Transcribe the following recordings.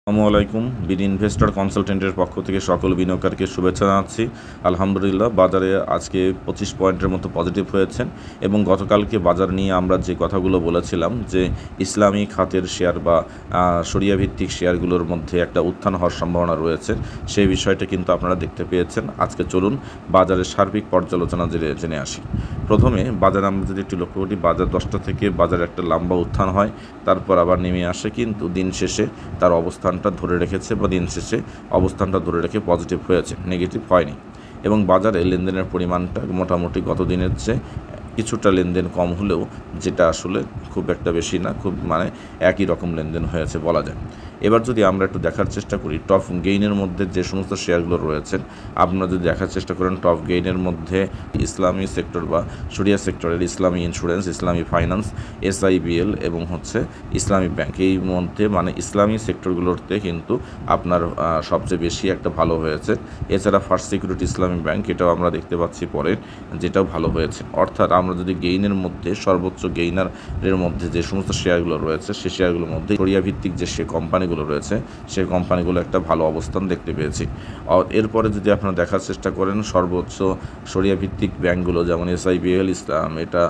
আসসালামু আলাইকুম। BD investor কনসালটেন্টের পক্ষ থেকে সকল বিনিয়োগকারীকে শুভেচ্ছা জানাচ্ছি। আলহামদুলিল্লাহ, বাজারে আজকে 25 পয়েন্টের মতো পজিটিভ হয়েছেন এবং গতকালকে বাজার নিয়ে আমরা যে কথাগুলো বলেছিলাম যে ইসলামী খাতের শেয়ার বা শরিয়া ভিত্তিক শেয়ারগুলোর মধ্যে একটা উত্থান হওয়ার সম্ভাবনা রয়েছে, সেই বিষয়টা কিন্তু আপনারা দেখতে পেয়েছেন। আজকে চলুন বাজারের সার্বিক পর্যালোচনা জেনে আসি। প্রথমে বাজার আমরা যদি একটু লক্ষ্য করি, বাজার 10টা থেকে বাজার একটা লম্বা উত্থান হয়, তারপর আবার নেমে আসে, কিন্তু দিন শেষে তার অবস্থানটা ধরে রেখেছে বা দিন শেষে অবস্থানটা ধরে রেখে পজিটিভ হয়েছে, নেগেটিভ হয়নি। এবং বাজারে লেনদেনের পরিমাণটা মোটামুটি গত দিনের চেয়ে কিছুটা লেনদেন কম হলেও যেটা আসলে খুব একটা বেশি না, খুব একই রকম লেনদেন হয়েছে বলা যায়। এবার যদি আমরা একটু দেখার চেষ্টা করি টপ গেইনের মধ্যে যে সমস্ত শেয়ারগুলো রয়েছেন, আপনারা যদি দেখার চেষ্টা করেন টপ গেইনের মধ্যে ইসলামী সেক্টর বা শরিয়া সেক্টরের ইসলামী ইন্স্যুরেন্স, ইসলামী ফাইন্যান্স, SIBL এবং ইসলামী ব্যাংক, এই মধ্যে ইসলামী সেক্টরগুলোতে কিন্তু আপনার সবচেয়ে বেশি একটা ভালো হয়েছে। এছাড়া ফার্স্ট সিকিউরিটি ইসলামী ব্যাংক, এটাও আমরা দেখতে পাচ্ছি পরে, যেটাও ভালো হয়েছে। অর্থাৎ আমরা যদি গেইনের মধ্যে সর্বোচ্চ গেইনারের মধ্যে যে সমস্ত শেয়ারগুলো রয়েছে, সেই শেয়ারগুলোর মধ্যে শরিয়া ভিত্তিক যে কোম্পানিগুলো রয়েছে, সেই কোম্পানিগুলো একটা ভালো অবস্থান দেখতে পেয়েছি। এরপরে যদি আপনারা দেখার চেষ্টা করেন সর্বোচ্চ শরিয়া ভিত্তিক ব্যাংকগুলো, যেমন SIBL ইসলাম, এটা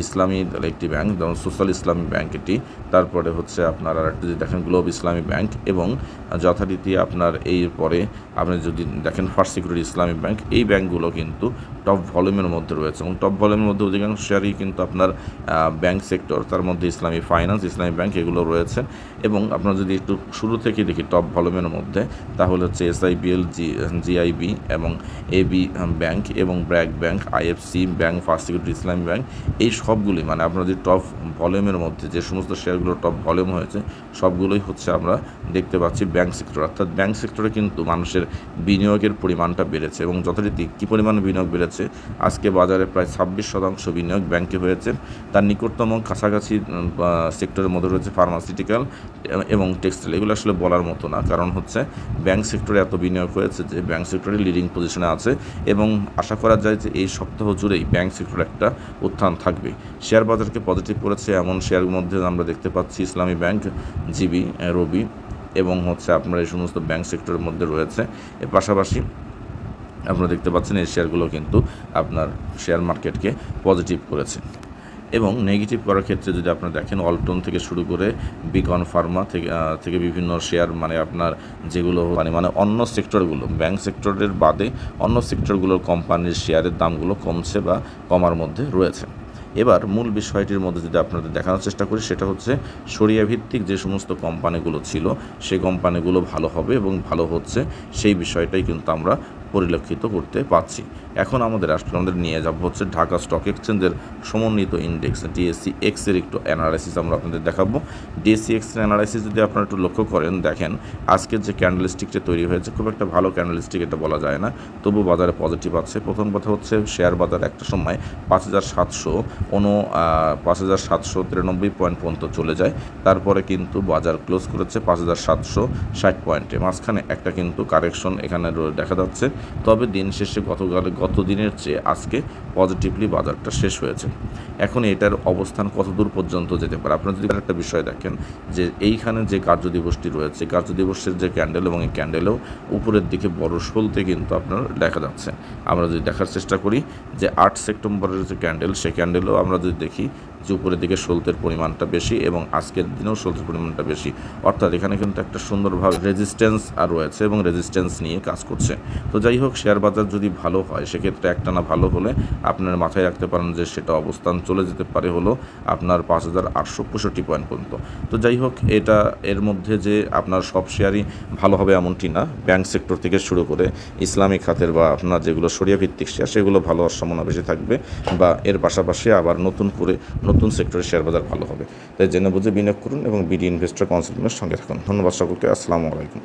ইসলামী একটি ব্যাংক, যেমন সোশ্যাল ইসলামী ব্যাংক এটি, তারপরে আপনার আর একটা যদি দেখেন গ্লোব ইসলামী ব্যাংক, এবং যথারীতি আপনার এরপরে আপনি যদি দেখেন ফার্স্ট সিকিউরিটি ইসলামী ব্যাংক, এই ব্যাংকগুলো কিন্তু টপ ভলিউমের মধ্যে রয়েছে এবং টপ ভলিউমের মধ্যে অধিকাংশ শেয়ারই কিন্তু আপনার ব্যাংক সেক্টর, তার মধ্যে ইসলামী ফাইন্যান্স, ইসলামী ব্যাংক এগুলো রয়েছে। এবং আপনারা যদি একটু শুরু থেকে দেখি টপ ভলিউমের মধ্যে, তাহলে SIBL, GIB এবং AB ব্যাংক এবং BRAC bank, IFC bank, first security ইসলামী ব্যাংক, এই সবগুলি আপনারা যদি টপ ভলিউমের মধ্যে যে সমস্ত শেয়ারগুলো টপ ভলিউম হয়েছে, সবগুলোই আমরা দেখতে পাচ্ছি ব্যাংক সেক্টর। অর্থাৎ ব্যাংক সেক্টরে কিন্তু মানুষের বিনিয়োগের পরিমাণটা বেড়েছে এবং যথারীতি কী পরিমাণে বিনিয়োগ বেড়েছে, আজকে বাজারে প্রায় 26% বিনিয়োগ ব্যাংকে হয়েছে। তার নিকটতম কাছাকাছি সেক্টরের মধ্যে রয়েছে ফার্মাসিউটিক্যাল এবং টেক্সটাইল। এগুলো আসলে বলার মতো না, কারণ ব্যাংক সেক্টরে এত বিনিয়োগ হয়েছে যে ব্যাংক সেক্টরে লিডিং পজিশনে আছে এবং আশা করা যায় যে এই সপ্তাহ জুড়েই ব্যাংক সেক্টরে একটা উত্থান থাকবে। শেয়ার বাজারকে পজিটিভ করেছে এমন শেয়ারের মধ্যে আমরা দেখতে পাচ্ছি ইসলামী ব্যাংক, জিবি, রবি এবং আপনার এই সমস্ত ব্যাংক সেক্টরের মধ্যে রয়েছে। এর পাশাপাশি আপনারা দেখতে পাচ্ছেন এই শেয়ারগুলো কিন্তু আপনার শেয়ার মার্কেটকে পজিটিভ করেছে। এবং নেগেটিভ করার ক্ষেত্রে যদি আপনারা দেখেন অল্টন থেকে শুরু করে বিকন ফার্মা থেকে বিভিন্ন শেয়ার আপনার যেগুলো অন্য সেক্টরগুলো, ব্যাংক সেক্টরের বাদে অন্য সেক্টরগুলোর কোম্পানির শেয়ারের দামগুলো কমছে বা কমার মধ্যে রয়েছে। এবার মূল বিষয়টির মধ্যে যদি আপনাদের দেখানোর চেষ্টা করি, সেটা শরিয়া ভিত্তিক যে সমস্ত কোম্পানিগুলো ছিল, সেই কোম্পানিগুলো ভালো হবে এবং ভালো হচ্ছে, সেই বিষয়টাই কিন্তু আমরা পরিলক্ষিত করতে পারছি। এখন আমাদের নিয়ে যাব ঢাকা স্টক এক্সচেঞ্জের সমন্বিত ইন্ডেক্স DSEX এর একটু অ্যানালাইসিস আমরা আপনাদের দেখাবো। DSEX এর অ্যানালাইসিস যদি আপনারা একটু লক্ষ্য করেন, দেখেন আজকের যে ক্যান্ডেলস্টিকটা তৈরি হয়েছে, খুব একটা ভালো ক্যান্ডেলস্টিক এটা বলা যায় না, তবু বাজারে পজিটিভ আছে। প্রথম কথা শেয়ার বাজার একটা সময় 5,793 পয়েন্ট পর্যন্ত চলে যায়, তারপরে কিন্তু বাজার ক্লোজ করেছে 5,760 পয়েন্টে। মাঝখানে একটা কিন্তু কারেকশন এখানে দেখা যাচ্ছে, তবে দিন শেষে গত দিনের চেয়ে আজকে পজিটিভলি বাজারটা শেষ হয়েছে। এখন এটার অবস্থান কত দূর পর্যন্ত যেতে পারে, আপনারা যদি একটা বিষয় দেখেন যে এইখানে যে কার্যদিবসটি রয়েছে, কার্যদিবসের যে ক্যান্ডেল এবং এই ক্যান্ডেলেও উপরের দিকে বড় সলতে কিন্তু আপনার দেখা যাচ্ছে। আমরা যদি দেখার চেষ্টা করি যে 8 সেপ্টেম্বরের যে ক্যান্ডেল, সেই ক্যান্ডেলও আমরা যদি দেখি যে উপরের দিকে সলতের পরিমাণটা বেশি এবং আজকের দিনেও সলতের পরিমাণটা বেশি। অর্থাৎ এখানে কিন্তু একটা সুন্দরভাবে রেজিস্ট্যান্স রয়েছে এবং রেজিস্ট্যান্স নিয়ে কাজ করছে। তো যাই হোক, শেয়ার বাজার যদি ভালো হয়, সেক্ষেত্রে একটানা ভালো হলে আপনার মাথায় রাখতে পারেন যে সেটা অবস্থান চলে যেতে পারে আপনার 5,865 পয়েন্ট পর্যন্ত। তো যাই হোক, এর মধ্যে যে আপনার সব শেয়ারই ভালো হবে এমনটি না, ব্যাংক সেক্টর থেকে শুরু করে ইসলামিক খাতের বা আপনার যেগুলো শরিয়া ভিত্তিক শেয়ার, সেগুলো ভালো হওয়ার সম্ভাবনা বেশি থাকবে, বা এর পাশাপাশি আবার নতুন সেক্টরের শেয়ার বাজার ভালো হবে। তাই জেনে বুঝে বিনিয়োগ করুন এবং বিডি ইনভেস্টর কনসালটেন্টের সঙ্গে থাকুন। ধন্যবাদ সকলকে। আসসালামু আলাইকুম।